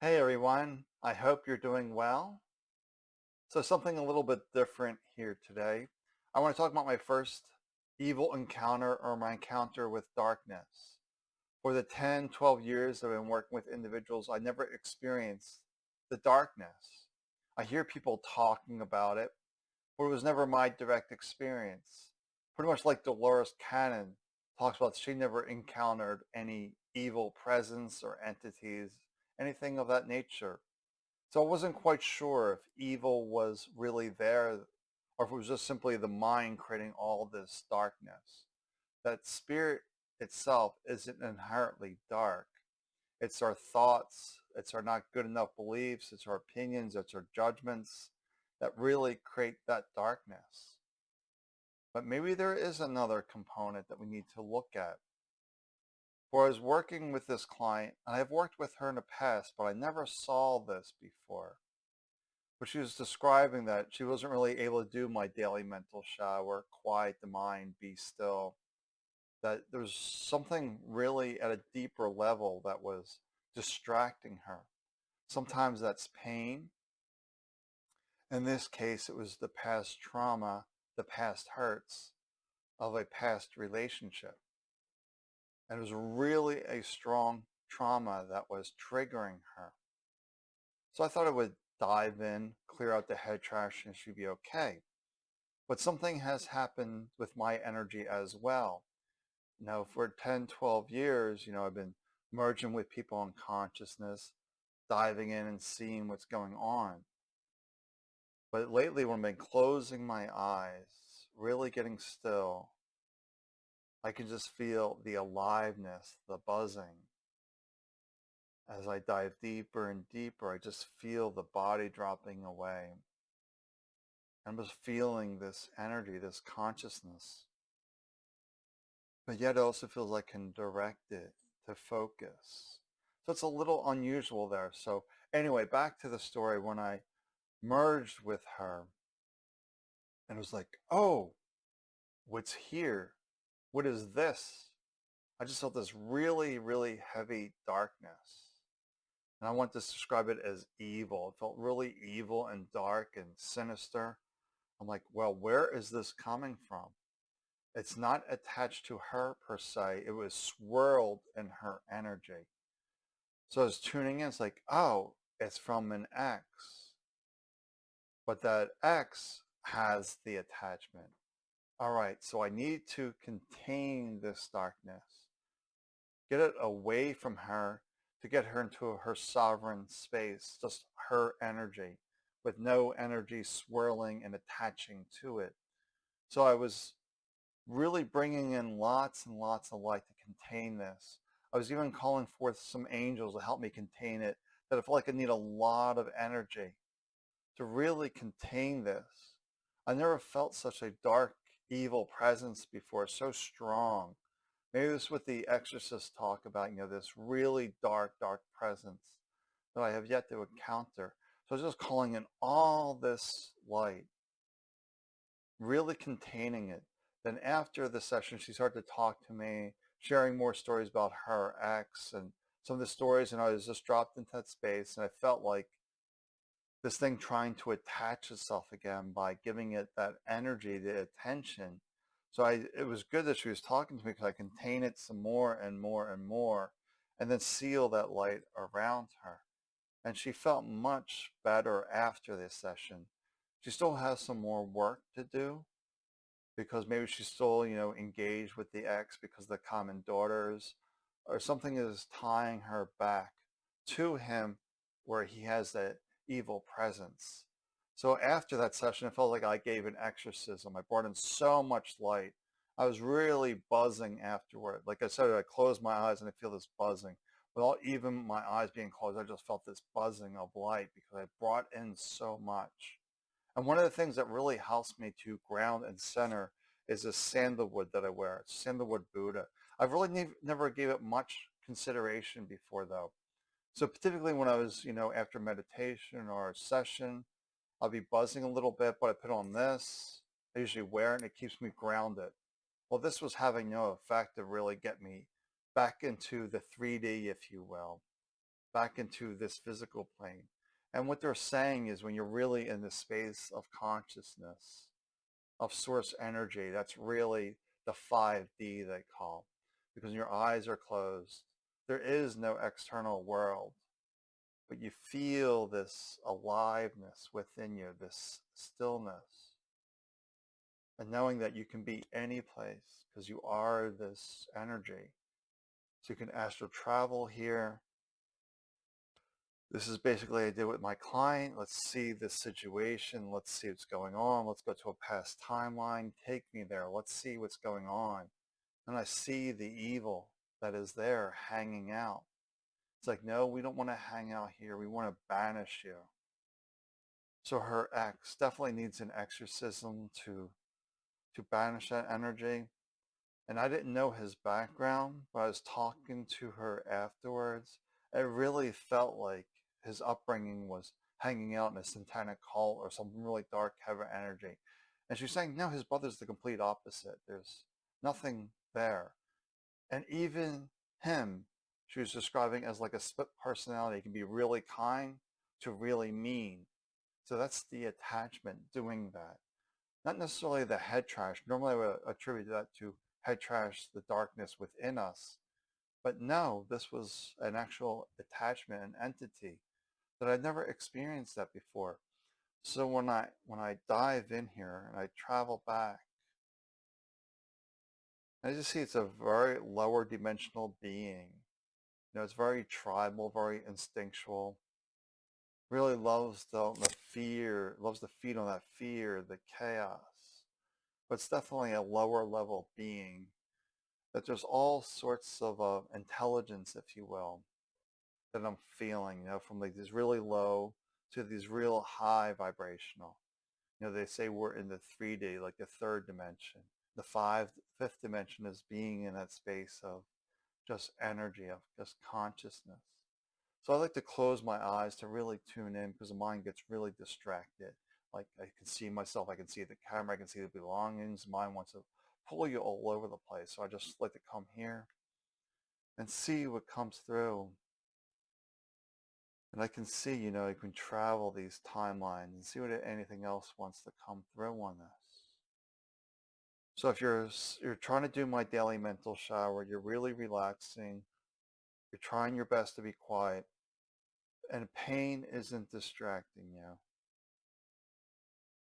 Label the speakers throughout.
Speaker 1: Hey everyone, I hope you're doing well. So something a little bit different here today. I want to talk about my first evil encounter or my encounter with darkness. For the 10, 12 years I've been working with individuals, I never experienced the darkness. I hear people talking about it, but it was never my direct experience. Pretty much like Dolores Cannon talks about, she never encountered any evil presence or entities, anything of that nature. So I wasn't quite sure if evil was really there or if it was just simply the mind creating all this darkness. That spirit itself isn't inherently dark. It's our thoughts, it's our not good enough beliefs, it's our opinions, it's our judgments that really create that darkness. But maybe there is another component that we need to look at. For I was working with this client, and I've worked with her in the past, but I never saw this before. But she was describing that she wasn't really able to do my daily mental shower, quiet the mind, be still, that there was something really at a deeper level that was distracting her. Sometimes that's pain. In this case, it was the past trauma, the past hurts of a past relationship. And it was really a strong trauma that was triggering her. So I thought I would dive in, clear out the head trash, and she'd be okay. But something has happened with my energy as well. Now, for 10, 12 years, I've been merging with people in consciousness, diving in and seeing what's going on. But lately, when I've been closing my eyes, really getting still, I can just feel the aliveness, the buzzing. As I dive deeper and deeper, I just feel the body dropping away. I'm just feeling this energy, this consciousness. But yet it also feels like I can direct it to focus. So it's a little unusual there. So anyway, back to the story. When I merged with her, and it was like, oh, what's here? What is this? I just felt this really, really heavy darkness. And I want to describe it as evil. It felt really evil and dark and sinister. I'm like, well, where is this coming from? It's not attached to her per se. It was swirled in her energy. So I was tuning in. It's like, oh, it's from an ex. But that ex has the attachment. All right, so I need to contain this darkness, get it away from her to get her into her sovereign space, just her energy with no energy swirling and attaching to it. So I was really bringing in lots and lots of light to contain this. I was even calling forth some angels to help me contain it, that I felt like I need a lot of energy to really contain this. I never felt such a dark, evil presence before, so strong. Maybe this is what the exorcists talk about, this really dark, dark presence that I have yet to encounter. So I was just calling in all this light, really containing it. Then after the session, she started to talk to me, sharing more stories about her ex and some of the stories, and I was just dropped into that space, and I felt like this thing trying to attach itself again by giving it that energy, the attention. So it was good that she was talking to me because I contain it some more and more and more, and then seal that light around her. And she felt much better after this session. She still has some more work to do because maybe she's still, engaged with the ex because of the common daughters, or something is tying her back to him where he has that evil presence. So after that session, it felt like I gave an exorcism. I brought in so much light. I was really buzzing afterward. Like I said, I closed my eyes and I feel this buzzing. Without even my eyes being closed, I just felt this buzzing of light because I brought in so much. And one of the things that really helps me to ground and center is this sandalwood that I wear. It's sandalwood Buddha. I've really never gave it much consideration before though. So typically when I was, after meditation or a session, I'll be buzzing a little bit, but I put on this. I usually wear it and it keeps me grounded. Well, this was having no effect to really get me back into the 3D, if you will. back into this physical plane. And what they're saying is when you're really in the space of consciousness, of source energy, that's really the 5D they call, because your eyes are closed. There is no external world, but you feel this aliveness within you, this stillness, and knowing that you can be any place because you are this energy. So you can astral travel here. This is basically what I did with my client. Let's see this situation. Let's see what's going on. Let's go to a past timeline. Take me there. Let's see what's going on. And I see the evil that is there hanging out. It's like, no, we don't want to hang out here. We want to banish you. So her ex definitely needs an exorcism to banish that energy. And I didn't know his background, but I was talking to her afterwards. It really felt like his upbringing was hanging out in a satanic cult or some really dark, heavy energy. And she was saying, no, his brother's the complete opposite. There's nothing there. And even him, she was describing as like a split personality. He can be really kind to really mean. So that's the attachment doing that. Not necessarily the head trash. Normally I would attribute that to head trash, the darkness within us. But no, this was an actual attachment, an entity that I'd never experienced that before. So when I dive in here and I travel back, I just see it's a very lower dimensional being. It's very tribal, very instinctual. Really loves the fear, loves to feed on that fear, the chaos. But it's definitely a lower level being. That there's all sorts of intelligence, if you will, that I'm feeling, from like these really low to these real high vibrational. They say we're in the 3D, like the third dimension. The fifth dimension is being in that space of just energy, of just consciousness. So I like to close my eyes to really tune in because the mind gets really distracted. Like I can see myself, I can see the camera, I can see the belongings. The mind wants to pull you all over the place. So I just like to come here and see what comes through. And I can see, you can travel these timelines and see what anything else wants to come through on this. So if you're trying to do my daily mental shower, you're really relaxing, you're trying your best to be quiet, and pain isn't distracting you.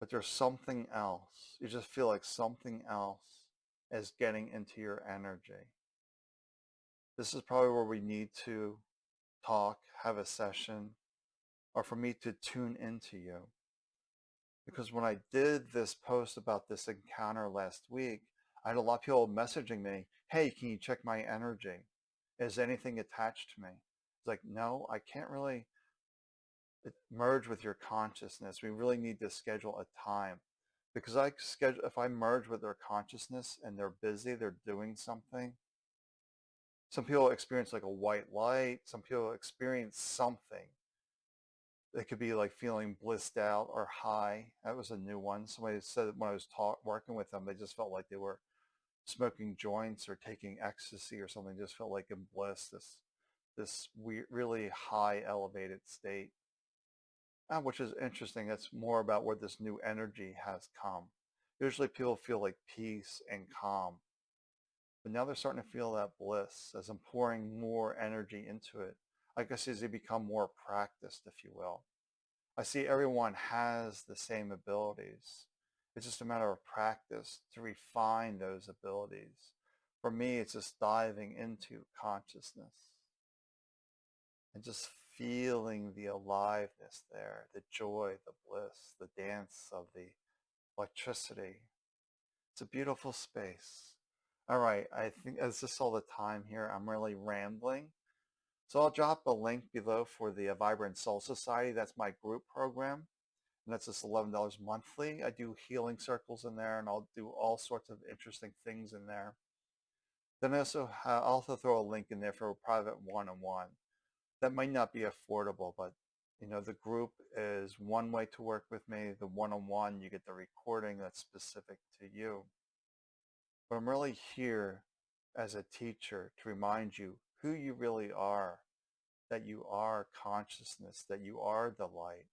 Speaker 1: But there's something else. You just feel like something else is getting into your energy. This is probably where we need to talk, have a session, or for me to tune into you. Because when I did this post about this encounter last week, I had a lot of people messaging me, hey, can you check my energy? Is anything attached to me? It's like, no, I can't really merge with your consciousness. We really need to schedule a time. Because if I merge with their consciousness and they're busy, they're doing something. Some people experience like a white light. Some people experience something. It could be like feeling blissed out or high. That was a new one. Somebody said when I was working with them, they just felt like they were smoking joints or taking ecstasy or something. Just felt like in bliss, this weird, really high elevated state, which is interesting. That's more about where this new energy has come. Usually people feel like peace and calm, but now they're starting to feel that bliss as I'm pouring more energy into it. I guess as they become more practiced, if you will. I see everyone has the same abilities. It's just a matter of practice to refine those abilities. For me, it's just diving into consciousness and just feeling the aliveness there, the joy, the bliss, the dance of the electricity. It's a beautiful space. All right, I think it's just all the time here. I'm really rambling. So I'll drop a link below for the Vibrant Soul Society. That's my group program. And that's just $11 monthly. I do healing circles in there, and I'll do all sorts of interesting things in there. Then I'll also throw a link in there for a private one-on-one. That might not be affordable, but the group is one way to work with me. The one-on-one, you get the recording that's specific to you. But I'm really here as a teacher to remind you who you really are. that you are consciousness, that you are the light,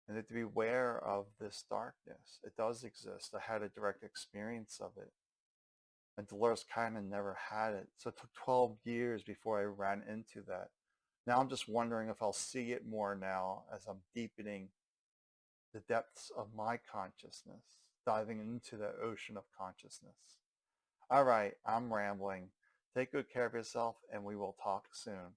Speaker 1: and that to be aware of this darkness. It does exist. I had a direct experience of it. And Dolores kind of never had it. So it took 12 years before I ran into that. Now I'm just wondering if I'll see it more now as I'm deepening the depths of my consciousness, diving into the ocean of consciousness. All right, I'm rambling. Take good care of yourself, and we will talk soon.